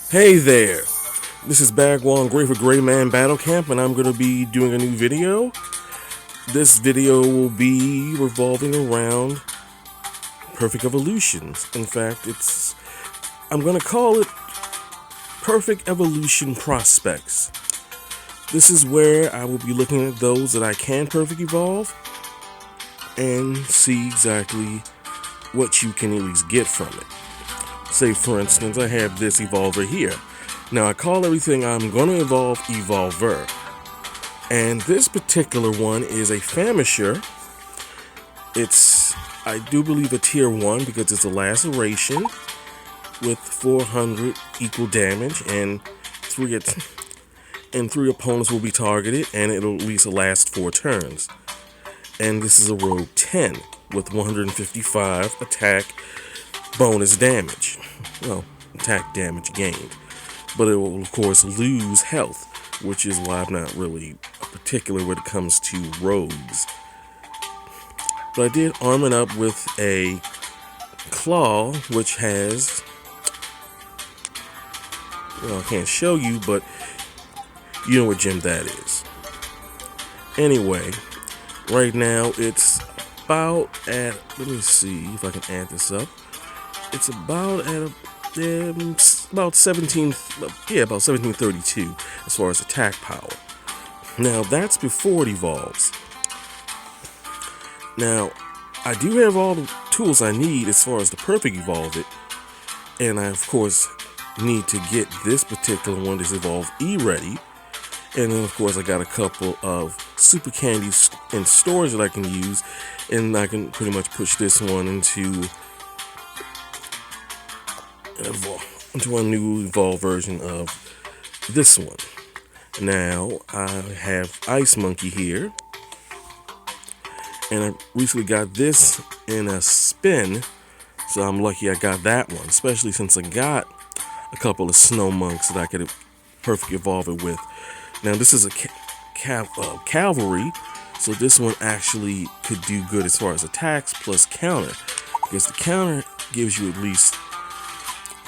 Hey there, this is Bagwall Gray for Gray Man Battle Camp, and I'm going to be doing a new video. This video will be revolving around perfect evolutions. In fact, I'm going to call it Perfect Evolution Prospects. This is where I will be looking at those that I can perfect evolve and see exactly what you can at least get from it. Say, for instance, I have this evolver here. Now, I call everything I'm going to evolve evolver. And this particular one is a Famisher. It's, I do believe, a tier 1 because it's a laceration with 400 equal damage, and three opponents will be targeted, and it'll at least last 4 turns. And this is a rogue 10 with 155 attack bonus damage. Well, attack damage gained. But it will, of course, lose health, which is why I'm not really particular when it comes to rogues. But I did arm it up with a claw, which has, well, I can't show you, but you know what gem that is. Anyway, right now it's about at, let me see if I can add this up. It's about at about 1732 as far as attack power. Now that's before it evolves. Now I do have all the tools I need as far as the perfect evolve it, and I of course need to get this particular one that's evolve E ready. And then of course I got a couple of super candies in storage that I can use, and I can pretty much push this one into a new evolved version of this one. Now I have Ice Monkey here, and I recently got this in a spin, so I'm lucky I got that one, especially since I got a couple of Snow Monks that I could perfect evolve it with. Now this is a cavalry, so this one actually could do good as far as attacks plus counter, because the counter gives you at least,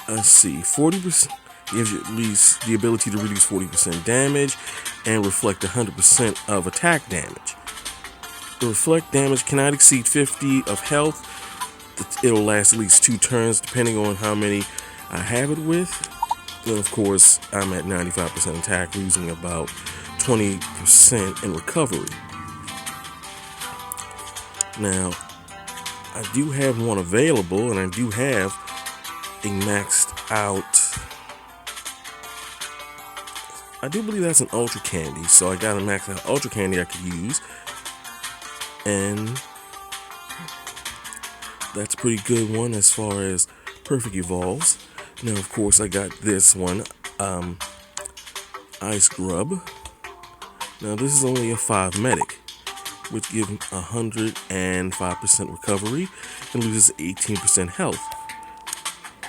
let's see, 40%, gives you at least the ability to reduce 40% damage and reflect 100% of attack damage. The reflect damage cannot exceed 50 of health. It'll last at least 2 turns depending on how many I have it with. Then of course I'm at 95% attack, losing about 20% in recovery. Now I do have one available, and I do have a maxed out, I do believe that's an ultra candy, so I got a maxed out ultra candy I could use, and that's a pretty good one as far as perfect evolves. Now of course I got this one, Ice Grub. Now this is only a 5 medic, which gives 105% recovery and loses 18% health,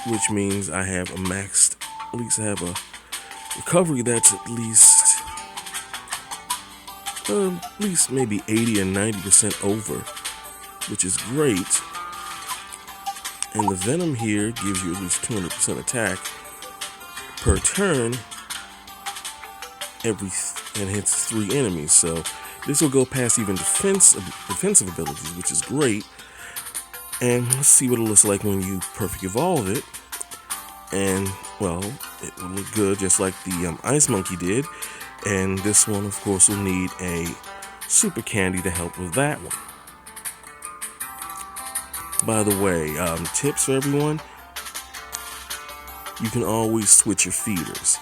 which means I have a maxed, at least I have a recovery that's at least maybe 80 and 90% over, which is great. And the Venom here gives you at least 200% attack per turn and hits 3 enemies. So this will go past even defensive abilities, which is great. And let's see what it looks like when you perfect evolve it. And, well, it will look good just like the Ice Monkey did. And this one, of course, will need a super candy to help with that one. By the way, tips for everyone, you can always switch your feeders.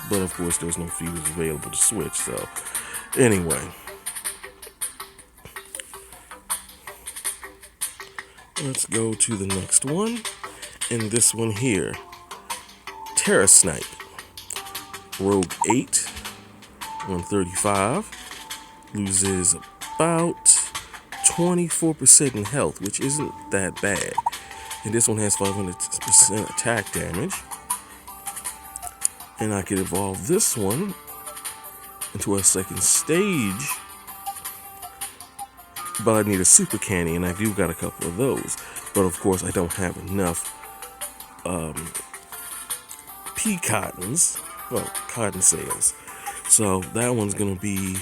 But of course, there's no feeders available to switch, so anyway. Let's go to the next one, and this one here, Tariff Night, Rogue 8, 135, loses about 24% in health, which isn't that bad. And this one has 500% attack damage. And I could evolve this one into a second stage, but I need a super candy, and I do got a couple of those. But of course I don't have enough pea cottons, well, cotton sales. So that one's gonna be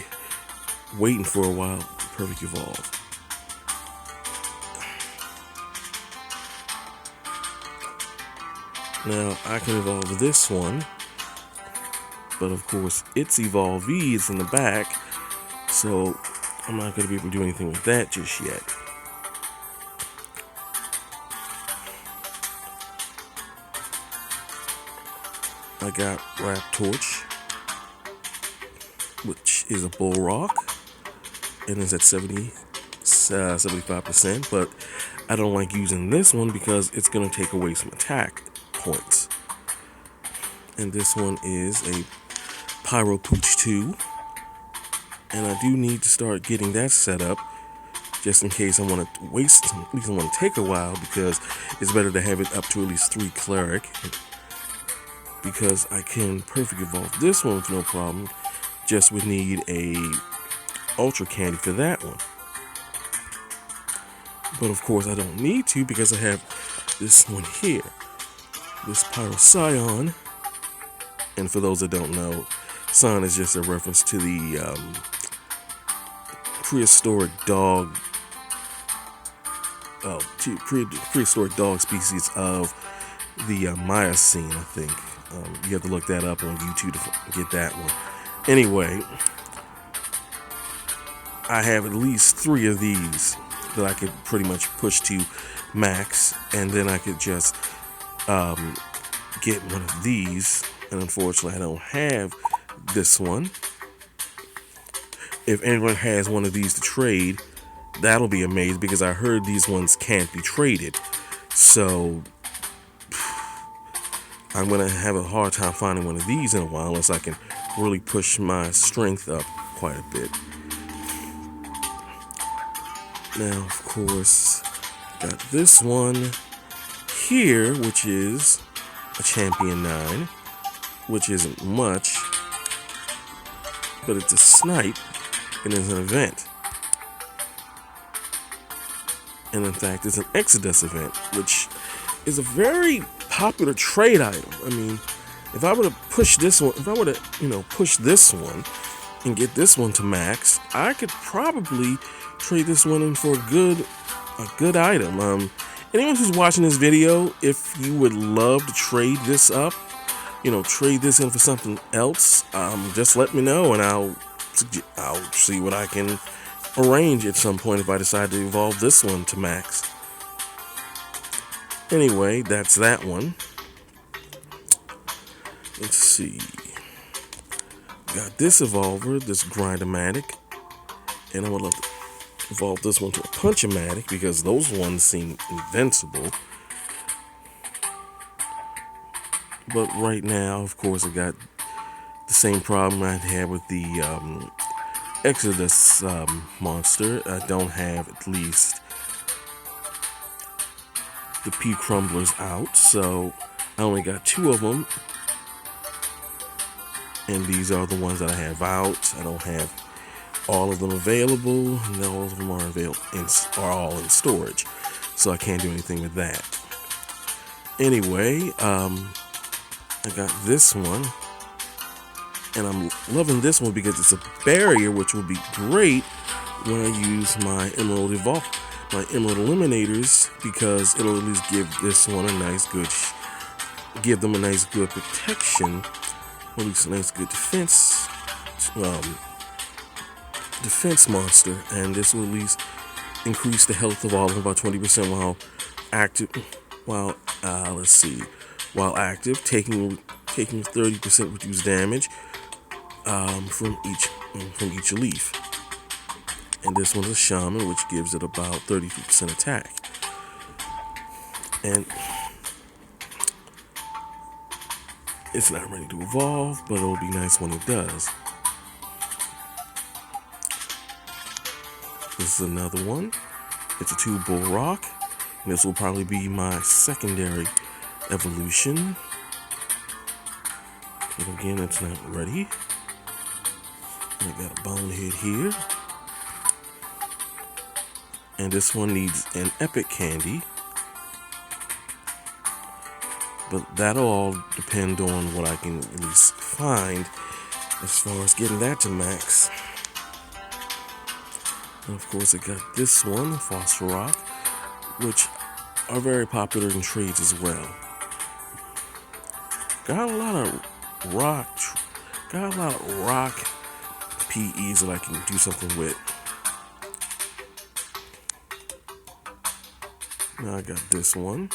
waiting for a while. Perfect Evolve. Now I can evolve this one, but of course its Evolvee is in the back, so I'm not going to be able to do anything with that just yet. I got Rap Torch, which is a Bull Rock, and is at 75%, but I don't like using this one because it's going to take away some attack points. And this one is a Pyro Pooch 2, and I do need to start getting that set up just in case I want to waste, at least I want to take a while, because it's better to have it up to at least 3 Cleric, because I can perfect evolve this one with no problem, just would need a Ultra Candy for that one. But of course I don't need to, because I have this one here, this Pyro Scion. And for those that don't know, Scion is just a reference to the prehistoric dog prehistoric dog species of the Miocene, I think. You have to look that up on YouTube to get that one. Anyway, I have at least 3 of these that I could pretty much push to max, and then I could just get one of these. And unfortunately, I don't have this one. If anyone has one of these to trade, that'll be amazing, because I heard these ones can't be traded. So I'm going to have a hard time finding one of these in a while, unless I can really push my strength up quite a bit. Now, of course, got this one here, which is a Champion 9, which isn't much, but it's a snipe, and it's an event. And in fact, it's an Exodus event, which is a very popular trade item. I mean, if I were to push this one, push this one and get this one to max, I could probably trade this one in for a good item. Anyone who's watching this video, if you would love to trade this up, trade this in for something else, just let me know, and I'll see what I can arrange at some point if I decide to evolve this one to max. Anyway, that's that one. Let's see. Got this evolver, this Grindomatic, and I would love to evolve this one to a Punch-O-Matic, because those ones seem invincible. But right now, of course, I got the same problem I had with the Exodus monster. I don't have at least the P Crumblers out, so I only got 2 of them, and these are the ones that I have out. I don't have all of them available, and all of them are all in storage, so I can't do anything with that. Anyway, I got this one, and I'm loving this one because it's a barrier, which will be great when I use my Emerald Eliminators, because it'll at least give this one a nice good, give them a nice good protection, or at least a nice good defense monster, and this will at least increase the health of all of them by 20% while active. While active, taking 30% reduced damage from each leaf. And this one's a Shaman, which gives it about 33% attack. And it's not ready to evolve, but it'll be nice when it does. This is another one. It's a 2 Bull Rock, and this will probably be my secondary evolution. But again, it's not ready. And I got a Bonehead here. And this one needs an Epic Candy. but that'll all depend on what I can at least find as far as getting that to max. And of course, I got this one, Phosphor Rock, which are very popular in trades as well. Got a lot of rock PEs that I can do something with. Now I got this one.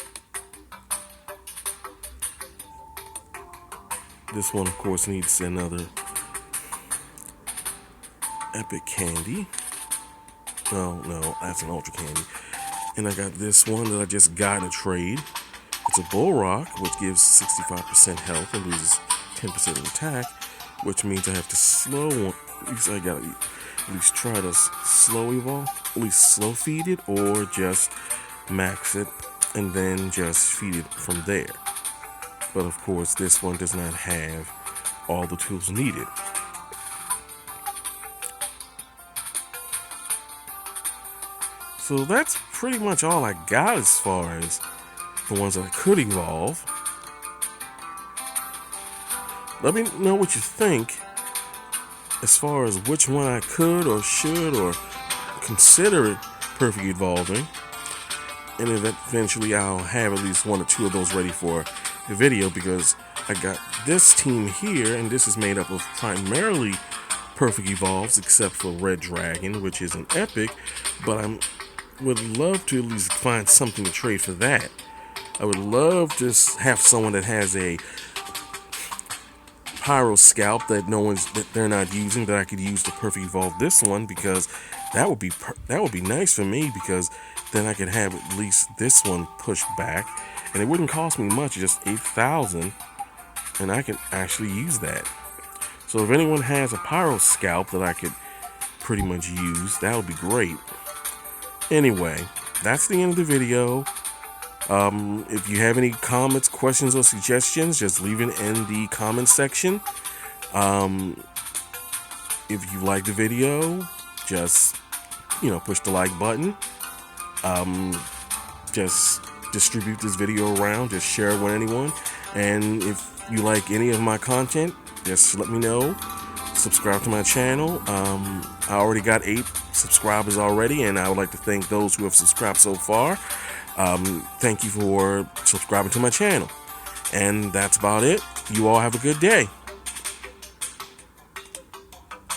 This one, of course, needs another epic candy. No, that's an ultra candy. And I got this one that I just got in a trade. It's a Bull Rock, which gives 65% health and loses 10% of attack, which means I have to slow. At least I gotta at least try to slow evolve, at least slow feed it, or just max it and then just feed it from there. But of course, this one does not have all the tools needed. So that's pretty much all I got as far as the ones that I could evolve. Let me know what you think as far as which one I could or should or consider it perfect evolving. And eventually I'll have at least one or two of those ready for the video, because I got this team here, and this is made up of primarily perfect evolves except for Red Dragon, which is an epic, but I would love to at least find something to trade for that. I would love to have someone that has a Pyro Scalp that they're not using, that I could use to perfect evolve this one, because that would be nice for me, because then I could have at least this one pushed back, and it wouldn't cost me much, just 8,000, and I can actually use that. So if anyone has a Pyro Scalp that I could pretty much use, that would be great. Anyway, that's the end of the video. If you have any comments, questions, or suggestions, just leave it in the comment section. If you like the video, just push the like button. Just distribute this video around, just share it with anyone. And if you like any of my content, just let me know. Subscribe to my channel. I already got 8 subscribers already, and I would like to thank those who have subscribed so far. Thank you for subscribing to my channel. And that's about it. You all have a good day.